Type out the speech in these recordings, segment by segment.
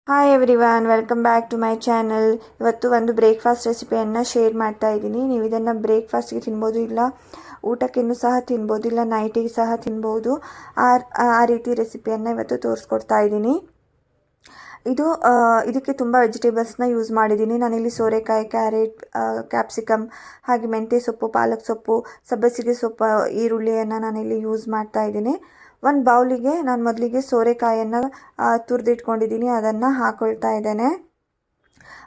Hi everyone, welcome back to my channel. ಇವತ್ತು ಒಂದು breakfast ರೆಸಿಪಿಯನ್ನು share ಮಾಡ್ತಾ ಇದ್ದೀನಿ. ನೀವು ಇದನ್ನು ಬ್ರೇಕ್ಫಾಸ್ಟ್ಗೆ ತಿನ್ಬೋದು, ಇಲ್ಲ ಊಟಕ್ಕೇನು ಸಹ ತಿನ್ಬೋದು, ಇಲ್ಲ ನೈಟಿಗೆ ಸಹ ತಿನ್ಬೋದು. ಆ ರೀತಿ ರೆಸಿಪಿಯನ್ನು ಇವತ್ತು ತೋರಿಸ್ಕೊಡ್ತಾ ಇದ್ದೀನಿ. ಇದಕ್ಕೆ ತುಂಬ ವೆಜಿಟೇಬಲ್ಸ್ನ ಯೂಸ್ ಮಾಡಿದ್ದೀನಿ. ನಾನಿಲ್ಲಿ ಸೋರೆಕಾಯಿ, ಕ್ಯಾರೆಟ್, ಕ್ಯಾಪ್ಸಿಕಮ್, ಹಾಗೆ ಮೆಂತ್ಯ ಸೊಪ್ಪು, ಪಾಲಕ್ ಸೊಪ್ಪು, ಸಬ್ಬಸಿಗೆ ಸೊಪ್ಪು, ಈರುಳ್ಳಿಯನ್ನು ನಾನಿಲ್ಲಿ ಯೂಸ್ ಮಾಡ್ತಾ ಇದ್ದೀನಿ. ಒಂದು ಬೌಲಿಗೆ ನಾನು ಮೊದಲಿಗೆ ಸೋರೆಕಾಯನ್ನು ತುರಿದಿಟ್ಕೊಂಡಿದ್ದೀನಿ, ಅದನ್ನು ಹಾಕ್ಕೊಳ್ತಾ ಇದ್ದೇನೆ.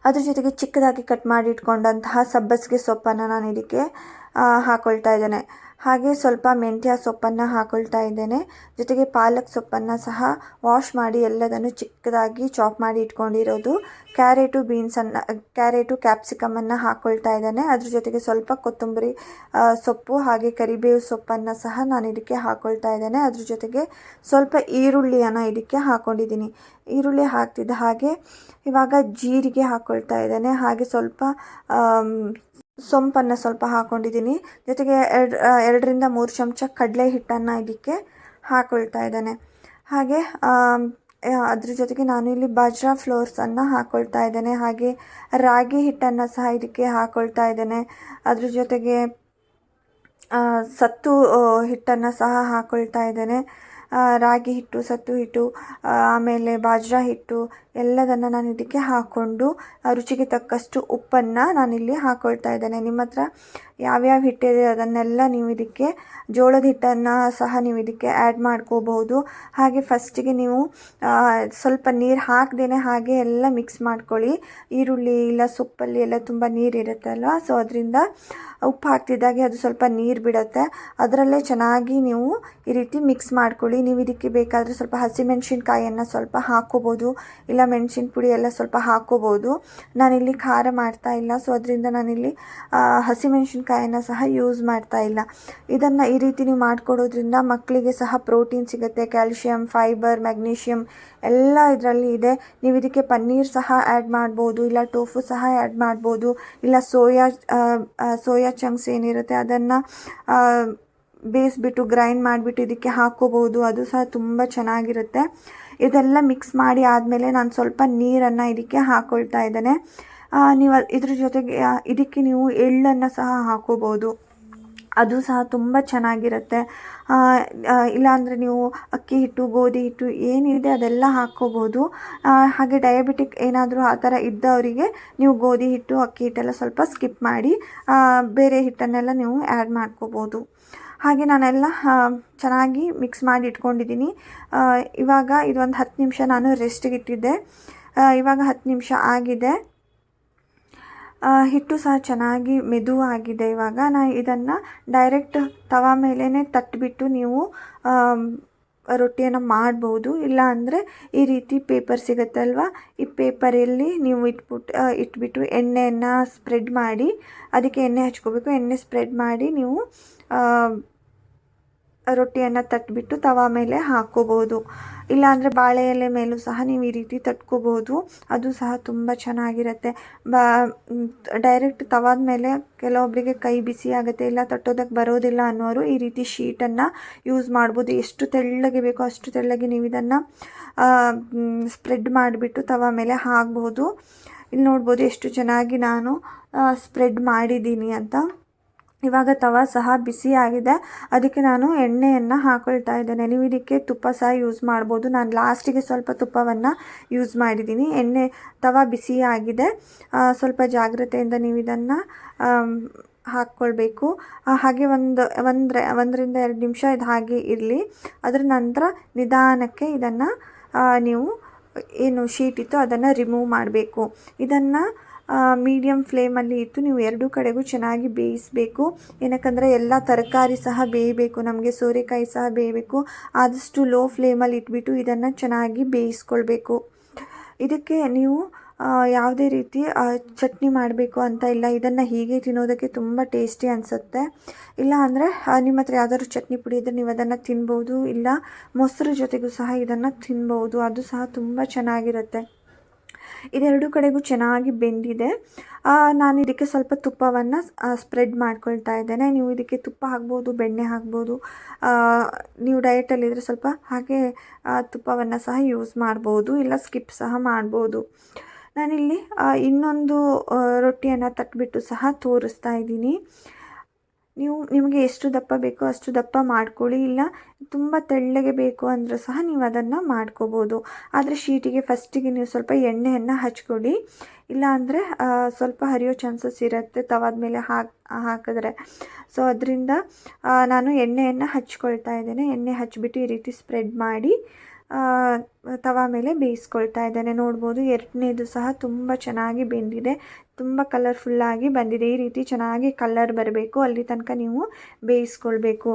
ಅದ್ರ ಜೊತೆಗೆ ಚಿಕ್ಕದಾಗಿ ಕಟ್ ಮಾಡಿ ಇಟ್ಕೊಂಡಂತಹ ಸಬ್ಬಸಿಗೆ ಸೊಪ್ಪನ್ನು ನಾನು ಇದಕ್ಕೆ ಹಾಕ್ಕೊಳ್ತಾ ಇದ್ದೇನೆ. ಹಾಗೆ ಸ್ವಲ್ಪ ಮೆಂತ್ಯ ಸೊಪ್ಪನ್ನು ಹಾಕ್ಕೊಳ್ತಾ ಇದ್ದೇನೆ. ಜೊತೆಗೆ ಪಾಲಕ್ ಸೊಪ್ಪನ್ನು ಸಹ ವಾಶ್ ಮಾಡಿ ಎಲ್ಲದನ್ನು ಚಿಕ್ಕದಾಗಿ ಚಾಪ್ ಮಾಡಿ ಇಟ್ಕೊಂಡಿರೋದು. ಕ್ಯಾರೆಟು ಕ್ಯಾಪ್ಸಿಕಮನ್ನು ಹಾಕ್ಕೊಳ್ತಾ ಇದ್ದೇನೆ. ಅದ್ರ ಜೊತೆಗೆ ಸ್ವಲ್ಪ ಕೊತ್ತಂಬರಿ ಸೊಪ್ಪು ಹಾಗೆ ಕರಿಬೇವು ಸೊಪ್ಪನ್ನು ಸಹ ನಾನು ಇದಕ್ಕೆ ಹಾಕ್ಕೊಳ್ತಾ ಇದ್ದೇನೆ. ಅದ್ರ ಜೊತೆಗೆ ಸ್ವಲ್ಪ ಈರುಳ್ಳಿಯನ್ನು ಇದಕ್ಕೆ ಹಾಕ್ಕೊಂಡಿದ್ದೀನಿ. ಈರುಳ್ಳಿ ಹಾಕ್ತಿದ್ದ ಹಾಗೆ ಇವಾಗ ಜೀರಿಗೆ ಹಾಕ್ಕೊಳ್ತಾ ಇದ್ದೇನೆ. ಹಾಗೆ ಸ್ವಲ್ಪ ಸೊಂಪನ್ನು ಸ್ವಲ್ಪ ಹಾಕ್ಕೊಂಡಿದ್ದೀನಿ. ಜೊತೆಗೆ 2-3 ಚಮಚ ಕಡಲೆ ಹಿಟ್ಟನ್ನು ಇದಕ್ಕೆ ಹಾಕ್ಕೊಳ್ತಾ ಇದ್ದೇನೆ. ಹಾಗೆ ಅದ್ರ ಜೊತೆಗೆ ನಾನು ಇಲ್ಲಿ ಬಾಜ್ರಾ ಫ್ಲೋರ್ಸನ್ನು ಹಾಕ್ಕೊಳ್ತಾ ಇದ್ದೇನೆ. ಹಾಗೆ ರಾಗಿ ಹಿಟ್ಟನ್ನು ಸಹ ಇದಕ್ಕೆ ಹಾಕ್ಕೊಳ್ತಾ ಇದ್ದೇನೆ. ಅದ್ರ ಜೊತೆಗೆ ಸತ್ತು ಹಿಟ್ಟನ್ನು ಸಹ ಹಾಕ್ಕೊಳ್ತಾ ಇದ್ದೇನೆ. ರಾಗಿ ಹಿಟ್ಟು, ಸತ್ತು ಹಿಟ್ಟು, ಆಮೇಲೆ ಬಾಜ್ರಾ ಹಿಟ್ಟು ಎಲ್ಲದನ್ನು ನಾನು ಇದಕ್ಕೆ ಹಾಕ್ಕೊಂಡು ರುಚಿಗೆ ತಕ್ಕಷ್ಟು ಉಪ್ಪನ್ನು ನಾನಿಲ್ಲಿ ಹಾಕ್ಕೊಳ್ತಾ ಇದ್ದೇನೆ. ನಿಮ್ಮ ಹತ್ರ ಯಾವ್ಯಾವ ಹಿಟ್ಟಿದೆ ಅದನ್ನೆಲ್ಲ ನೀವು ಇದಕ್ಕೆ ಜೋಳದ ಹಿಟ್ಟನ್ನು ಸಹ ನೀವು ಇದಕ್ಕೆ ಆ್ಯಡ್ ಮಾಡ್ಕೋಬಹುದು. ಹಾಗೆ ಫಸ್ಟಿಗೆ ನೀವು ಸ್ವಲ್ಪ ನೀರು ಹಾಕ್ದೇನೆ ಹಾಗೆ ಎಲ್ಲ ಮಿಕ್ಸ್ ಮಾಡ್ಕೊಳ್ಳಿ. ಈರುಳ್ಳಿ ಇಲ್ಲ ಸೊಪ್ಪಲ್ಲಿ ಎಲ್ಲ ತುಂಬ ನೀರಿರುತ್ತಲ್ವ, ಸೊ ಅದರಿಂದ ಉಪ್ಪು ಹಾಕ್ತಿದ್ದಾಗೆ ಅದು ಸ್ವಲ್ಪ ನೀರು ಬಿಡುತ್ತೆ. ಅದರಲ್ಲೇ ಚೆನ್ನಾಗಿ ನೀವು ಈ ರೀತಿ ಮಿಕ್ಸ್ ಮಾಡ್ಕೊಳ್ಳಿ. ನೀವು ಇದಕ್ಕೆ ಬೇಕಾದರೆ ಸ್ವಲ್ಪ ಹಸಿಮೆಣ್ಸಿನ್ಕಾಯಿಯನ್ನು ಸ್ವಲ್ಪ ಹಾಕ್ಕೋಬೋದು, ಇಲ್ಲ ಮೆಣಸಿನ ಪುಡಿ ಎಲ್ಲ ಸ್ವಲ್ಪ ಹಾಕ್ಕೋಬೋದು. ನಾನಿಲ್ಲಿ ಖಾರ ಮಾಡ್ತಾ ಇಲ್ಲ, ಸೊ ಅದರಿಂದ ನಾನಿಲ್ಲಿ ಹಸಿಮೆಣ್ಸಿನ್ಕಾಯಿನ ಸಹ ಯೂಸ್ ಮಾಡ್ತಾ ಇಲ್ಲ. ಇದನ್ನು ಈ ರೀತಿ ನೀವು ಮಾಡಿಕೊಡೋದ್ರಿಂದ ಮಕ್ಕಳಿಗೆ ಸಹ ಪ್ರೋಟೀನ್ ಸಿಗುತ್ತೆ, ಕ್ಯಾಲ್ಶಿಯಂ, ಫೈಬರ್, ಮ್ಯಾಗ್ನೀಷಿಯಮ್ ಎಲ್ಲ ಇದರಲ್ಲಿ ಇದೆ. ನೀವು ಇದಕ್ಕೆ ಪನ್ನೀರ್ ಸಹ ಆ್ಯಡ್ ಮಾಡ್ಬೋದು, ಇಲ್ಲ ಟೋಫು ಸಹ ಆ್ಯಡ್ ಮಾಡ್ಬೋದು, ಇಲ್ಲ ಸೋಯಾ ಚಂಕ್ಸ್ ಏನಿರುತ್ತೆ ಅದನ್ನು ಬೇಯಿಸ್ಬಿಟ್ಟು ಗ್ರೈಂಡ್ ಮಾಡಿಬಿಟ್ಟು ಇದಕ್ಕೆ ಹಾಕ್ಕೋಬೋದು. ಅದು ಸಹ ತುಂಬ ಚೆನ್ನಾಗಿರುತ್ತೆ. ಇದೆಲ್ಲ ಮಿಕ್ಸ್ ಮಾಡಿ ಆದಮೇಲೆ ನಾನು ಸ್ವಲ್ಪ ನೀರನ್ನು ಇದಕ್ಕೆ ಹಾಕ್ಕೊಳ್ತಾ ಇದ್ದೇನೆ. ನೀವು ಇದ್ರ ಜೊತೆಗೆ ಇದಕ್ಕೆ ನೀವು ಎಳ್ಳನ್ನು ಸಹ ಹಾಕ್ಕೋಬೋದು, ಅದು ಸಹ ತುಂಬ ಚೆನ್ನಾಗಿರುತ್ತೆ. ಇಲ್ಲಾಂದರೆ ನೀವು ಅಕ್ಕಿ ಹಿಟ್ಟು, ಗೋಧಿ ಹಿಟ್ಟು ಏನಿದೆ ಅದೆಲ್ಲ ಹಾಕ್ಕೋಬೋದು. ಹಾಗೆ ಡಯಾಬಿಟಿಕ್ ಏನಾದರೂ ಆ ಥರ ಇದ್ದವರಿಗೆ ನೀವು ಗೋಧಿ ಹಿಟ್ಟು, ಅಕ್ಕಿ ಹಿಟ್ಟೆಲ್ಲ ಸ್ವಲ್ಪ ಸ್ಕಿಪ್ ಮಾಡಿ ಬೇರೆ ಹಿಟ್ಟನ್ನೆಲ್ಲ ನೀವು ಆ್ಯಡ್ ಮಾಡ್ಕೋಬೋದು. ಹಾಗೆ ನಾನೆಲ್ಲ ಚೆನ್ನಾಗಿ ಮಿಕ್ಸ್ ಮಾಡಿ ಇಟ್ಕೊಂಡಿದ್ದೀನಿ. ಇವಾಗ ಇದೊಂದು 10 ನಿಮಿಷ ನಾನು ರೆಸ್ಟಿಗೆ ಇಟ್ಟಿದ್ದೆ. ಇವಾಗ 10 ನಿಮಿಷ ಆಗಿದೆ. ಹಿಟ್ಟು ಸಹ ಚೆನ್ನಾಗಿ ಮೆದುವಾಗಿದೆ. ಇವಾಗ ನಾನು ಇದನ್ನು ಡೈರೆಕ್ಟ್ ತವಾ ಮೇಲೇ ತಟ್ಟಿಬಿಟ್ಟು ನೀವು ರೊಟ್ಟಿಯನ್ನು ಮಾಡ್ಬೋದು. ಇಲ್ಲ ಅಂದರೆ ಈ ರೀತಿ ಪೇಪರ್ ಸಿಗುತ್ತಲ್ವ, ಈ ಪೇಪರಲ್ಲಿ ನೀವು ಇಟ್ಬಿಟ್ಟು ಎಣ್ಣೆಯನ್ನು ಸ್ಪ್ರೆಡ್ ಮಾಡಿ, ಅದಕ್ಕೆ ಎಣ್ಣೆ ಹಚ್ಕೋಬೇಕು. ಎಣ್ಣೆ ಸ್ಪ್ರೆಡ್ ಮಾಡಿ ನೀವು ರೊಟ್ಟಿಯನ್ನು ತಟ್ಟಿಬಿಟ್ಟು ತವಾ ಮೇಲೆ ಹಾಕ್ಕೋಬೋದು. ಇಲ್ಲಾಂದರೆ ಬಾಳೆ ಎಲೆ ಮೇಲೂ ಸಹ ನೀವು ಈ ರೀತಿ ತಟ್ಕೋಬೋದು, ಅದು ಸಹ ತುಂಬ ಚೆನ್ನಾಗಿರುತ್ತೆ. ಡೈರೆಕ್ಟ್ ತವಾದ ಮೇಲೆ ಕೆಲವೊಬ್ಬರಿಗೆ ಕೈ ಬಿಸಿ ಆಗುತ್ತೆ, ಇಲ್ಲ ತಟ್ಟೋದಕ್ಕೆ ಬರೋದಿಲ್ಲ ಅನ್ನೋರು ಈ ರೀತಿ ಶೀಟನ್ನು ಯೂಸ್ ಮಾಡ್ಬೋದು. ಎಷ್ಟು ತೆಳ್ಳಗೆ ಬೇಕೋ ಅಷ್ಟು ತೆಳ್ಳಗೆ ನೀವು ಇದನ್ನು ಸ್ಪ್ರೆಡ್ ಮಾಡಿಬಿಟ್ಟು ತವಾ ಮೇಲೆ ಹಾಕ್ಬೋದು. ಇಲ್ಲಿ ನೋಡ್ಬೋದು ಎಷ್ಟು ಚೆನ್ನಾಗಿ ನಾನು ಸ್ಪ್ರೆಡ್ ಮಾಡಿದ್ದೀನಿ ಅಂತ. ಇವಾಗ ತವಾ ಸಹ ಬಿಸಿ ಆಗಿದೆ, ಅದಕ್ಕೆ ನಾನು ಎಣ್ಣೆಯನ್ನು ಹಾಕ್ಕೊಳ್ತಾ ಇದ್ದೇನೆ. ನೀವು ಇದಕ್ಕೆ ತುಪ್ಪ ಸಹ ಯೂಸ್ ಮಾಡ್ಬೋದು. ನಾನು ಲಾಸ್ಟಿಗೆ ಸ್ವಲ್ಪ ತುಪ್ಪವನ್ನು ಯೂಸ್ ಮಾಡಿದ್ದೀನಿ. ತವಾ ಬಿಸಿ ಆಗಿದೆ, ಸ್ವಲ್ಪ ಜಾಗ್ರತೆಯಿಂದ ನೀವು ಇದನ್ನು ಹಾಕ್ಕೊಳ್ಬೇಕು. ಹಾಗೆ 1-2 ನಿಮಿಷ ಇದು ಹಾಗೆ ಇರಲಿ. ಅದರ ನಂತರ ನಿಧಾನಕ್ಕೆ ಇದನ್ನು ನೀವು ಏನು ಶೀಟ್ ಇತ್ತು ಅದನ್ನು ರಿಮೂವ್ ಮಾಡಬೇಕು. ಇದನ್ನು ಮೀಡಿಯಮ್ ಫ್ಲೇಮಲ್ಲಿ ಇಟ್ಟು ನೀವು ಎರಡೂ ಕಡೆಗೂ ಚೆನ್ನಾಗಿ ಬೇಯಿಸಬೇಕು. ಏನಕ್ಕಂದರೆ ಎಲ್ಲ ತರಕಾರಿ ಸಹ ಬೇಯಬೇಕು, ನಮಗೆ ಸೋರೆಕಾಯಿ ಸಹ ಬೇಯಬೇಕು. ಆದಷ್ಟು ಲೋ ಫ್ಲೇಮಲ್ಲಿ ಇಟ್ಬಿಟ್ಟು ಇದನ್ನು ಚೆನ್ನಾಗಿ ಬೇಯಿಸ್ಕೊಳ್ಬೇಕು. ಇದಕ್ಕೆ ನೀವು ಯಾವುದೇ ರೀತಿ ಚಟ್ನಿ ಮಾಡಬೇಕು ಅಂತ ಇಲ್ಲ. ಇದನ್ನು ಹೀಗೆ ತಿನ್ನೋದಕ್ಕೆ ತುಂಬ ಟೇಸ್ಟಿ ಅನಿಸುತ್ತೆ. ಇಲ್ಲ ಅಂದರೆ ನಿಮ್ಮ ಹತ್ರ ಯಾವ್ದಾದ್ರು ಚಟ್ನಿ ಪುಡಿ ಇದ್ದರೆ ನೀವು ಅದನ್ನು ತಿನ್ಬೋದು, ಇಲ್ಲ ಮೊಸರು ಜೊತೆಗೂ ಸಹ ಇದನ್ನು ತಿನ್ಬೋದು, ಅದು ಸಹ ತುಂಬ ಚೆನ್ನಾಗಿರುತ್ತೆ. ಇದೆರಡು ಕಡೆಗೂ ಚೆನ್ನಾಗಿ ಬೆಂದಿದೆ. ನಾನು ಇದಕ್ಕೆ ಸ್ವಲ್ಪ ತುಪ್ಪವನ್ನು ಸ್ಪ್ರೆಡ್ ಮಾಡ್ಕೊಳ್ತಾ ಇದ್ದೇನೆ. ನೀವು ಇದಕ್ಕೆ ತುಪ್ಪ ಹಾಕ್ಬೋದು, ಬೆಣ್ಣೆ ಹಾಕ್ಬೋದು. ನೀವು ಡಯಟಲ್ಲಿದ್ದರೆ ಸ್ವಲ್ಪ ಹಾಗೆ ತುಪ್ಪವನ್ನು ಸಹ ಯೂಸ್ ಮಾಡ್ಬೋದು, ಇಲ್ಲ ಸ್ಕಿಪ್ ಸಹ ಮಾಡ್ಬೋದು. ನಾನಿಲ್ಲಿ ಇನ್ನೊಂದು ರೊಟ್ಟಿಯನ್ನು ತಟ್ಬಿಟ್ಟು ಸಹ ತೋರಿಸ್ತಾ ಇದ್ದೀನಿ. ನಿಮಗೆ ಎಷ್ಟು ದಪ್ಪ ಬೇಕೋ ಅಷ್ಟು ದಪ್ಪ ಮಾಡ್ಕೊಳ್ಳಿ, ಇಲ್ಲ ತುಂಬ ತೆಳ್ಳಗೆ ಬೇಕು ಅಂದರೂ ಸಹ ನೀವು ಅದನ್ನು ಮಾಡ್ಕೋಬೋದು. ಆದರೆ ಶೀಟಿಗೆ ಫಸ್ಟಿಗೆ ನೀವು ಸ್ವಲ್ಪ ಎಣ್ಣೆಯನ್ನು ಹಚ್ಕೊಡಿ, ಇಲ್ಲ ಅಂದರೆ ಸ್ವಲ್ಪ ಹರಿಯೋ ಚಾನ್ಸಸ್ ಇರುತ್ತೆ ತವಾದ ಮೇಲೆ ಹಾಕಿದ್ರೆ. ಸೊ ಅದರಿಂದ ನಾನು ಎಣ್ಣೆಯನ್ನು ಹಚ್ಕೊಳ್ತಾ ಇದ್ದೇನೆ. ಎಣ್ಣೆ ಹಚ್ಬಿಟ್ಟು ಈ ರೀತಿ ಸ್ಪ್ರೆಡ್ ಮಾಡಿ ತವಾ ಮೇಲೆ ಬೇಯಿಸ್ಕೊಳ್ತಾ ಇದ್ದೇನೆ. ನೋಡ್ಬೋದು, ಎರಡನೇದು ಸಹ ತುಂಬ ಚೆನ್ನಾಗಿ ಬೆಂದಿದೆ, ತುಂಬ ಕಲರ್ಫುಲ್ಲಾಗಿ ಬಂದಿದೆ. ಈ ರೀತಿ ಚೆನ್ನಾಗಿ ಕಲರ್ ಬರಬೇಕು, ಅಲ್ಲಿ ತನಕ ನೀವು ಬೇಯಿಸ್ಕೊಳ್ಬೇಕು.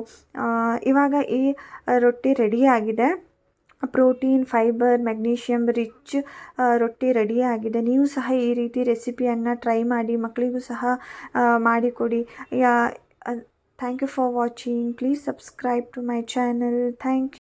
ಇವಾಗ ಈ ರೊಟ್ಟಿ ರೆಡಿಯಾಗಿದೆ. ಪ್ರೋಟೀನ್, ಫೈಬರ್, ಮೆಗ್ನೀಷಿಯಮ್ ರಿಚ್ ರೊಟ್ಟಿ ರೆಡಿಯಾಗಿದೆ. ನೀವು ಸಹ ಈ ರೀತಿ ರೆಸಿಪಿಯನ್ನು ಟ್ರೈ ಮಾಡಿ, ಮಕ್ಕಳಿಗೂ ಸಹ ಮಾಡಿಕೊಡಿ. Thank you for watching. Please subscribe to my channel. Thank you.